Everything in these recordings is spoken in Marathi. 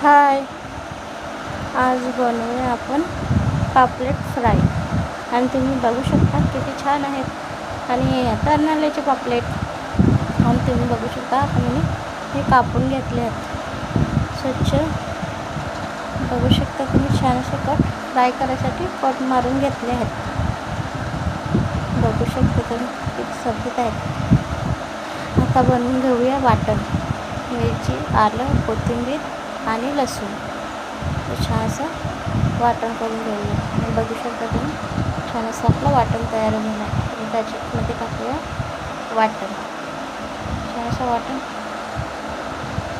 हाय, आज बनवूया आपण पापलेट फ्राय. आणि तुम्ही बघू शकता किती छान आहेत आणि तर्नाल्याचे पापलेट. आणि तुम्ही बघू शकता मी हे कापून घेतले आहेत स्वच्छ. बघू शकता तुम्ही छान असे कट फ्राय करायसाठी कट मारून घेतले आहेत. बघू शकता तुम्ही किती सब्जीत आहेत. आता बनवून घेऊया वाटण. मिरची, आलं, कोथिंबीर आणि लसूण छान असं वाटण करून घेऊया. आणि बघू शकता तुम्ही छान असं आपलं वाटण तयार झालं आहे. आणि त्याच्यामध्ये टाकूया वाटण. छान असं वाटण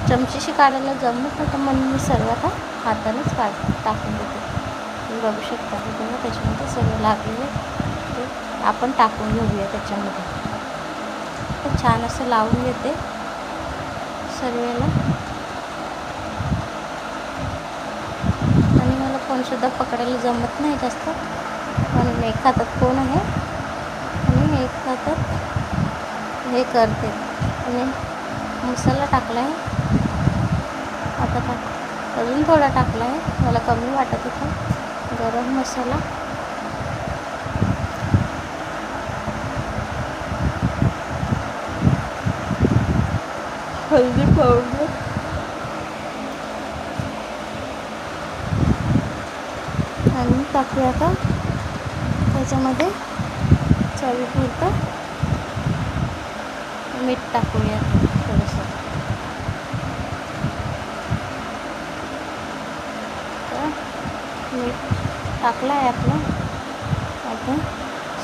चमचीशी काढायला जमत नव्हतं म्हणून मी सर्व आता हातानेच टाकून देते. तुम्ही बघू शकता की तुम्ही त्याच्यामध्ये सर्व लागलेले ते आपण टाकून घेऊया. त्याच्यामध्ये छान असं लावून घेते सर्वेला. आणि मला फोनसुद्धा पकडायला जमत नाही जास्त म्हणून एक हातात फोन आहे आणि एक हातात हे करते. आणि मसाला टाकला आहे आता अजून थोडा टाकला आहे. मला कमी वाटत होता गरम मसाला. हळदी पावडर आणि टाकूया आता त्याच्यामध्ये चवीपुरतं मीठ टाकूया थोडंसं. तर मीठ टाकलं आहे आपलं. आपण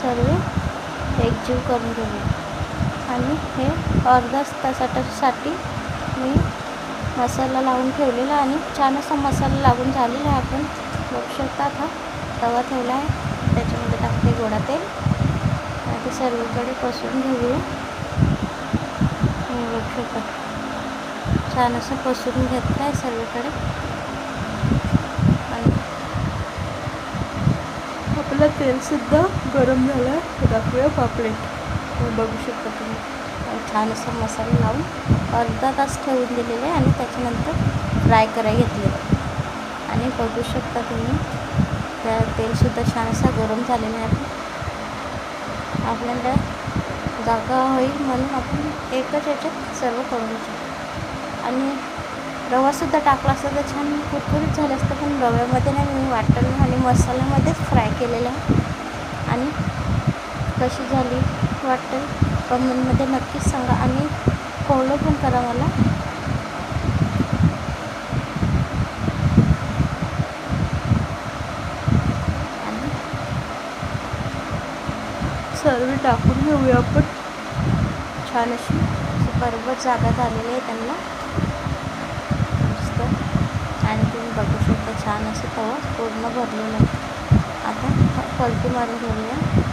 सर्व एकजीव करून घेऊया. आणि हे अर्धा तासासाठी मी मसाला लावून ठेवलेला आणि छान असा मसाला लागून झालेला आहे. आपण बघू शकता आता तवा ठेवला आहे. त्याच्यामध्ये टाकते गोडा तेल आणि ते सर्वीकडे पसरून घेऊया. बघू शकता छान असं पसरून घेतलं आहे सर्वीकडे. आणि आपलं तेलसुद्धा गरम झालं आहे. टाकूया पापलेट. बघू शकता तुम्ही छान असं मसाला लावून अर्धा तास ठेवून दिलेले आहे आणि त्याच्यानंतर फ्राय करायला घेतले. आणि बघू शकता तुम्ही त्या तेलसुद्धा छान असं गरम झालेलं आहे. आपल्याला जागा होईल म्हणून आपण एकच याच्यात सर्व करून घेऊ. आणि रवासुद्धा टाकला असता तर छान कुरकुरीत झालं असतं. पण रव्यामध्ये नाही, मी वाटण आणि मसाल्यामध्येच फ्राय केलेलं आहे. आणि कशी झाली वाटतं कमेंटमध्ये नक्कीच सांगा आणि फॉलो पण करा मला. आणि सर्व टाकून घेऊया आपण. छान अशी बरोबर जागा झालेली आहे त्यांना मस्त. आणि तुम्ही बघू शकता छान असं तवा पूर्ण भरलेलं आहे. आता पलटी मारून घेऊया.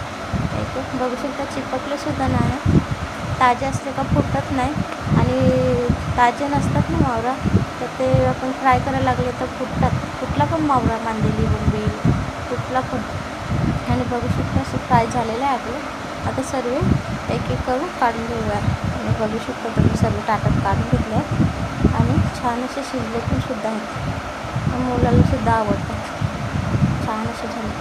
एक बघू शकता चिपकलेसुद्धा नाही. ताजे असते का फुटत नाही. आणि ताजे नसतात ना मावरा तर ते आपण फ्राय करायला लागले तर फुटतात. कुठला पण मावरा, मांदेली, बोंबील कुठला पण. आणि बघू शकता असं फ्राय झालेलं आहे आपलं. आता सर्व एक एक करून काढून घेऊया. आणि बघू शकता तुम्ही सर्व ताटात काढून घेतले आहेत. आणि छान असे शिजले पण सुद्धा आहेत. मुलांनासुद्धा आवडतात. छान असे झाले.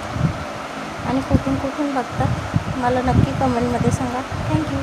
आणि कुठून बघतात मला नक्की कमेंटमध्ये सांगा. थँक्यू.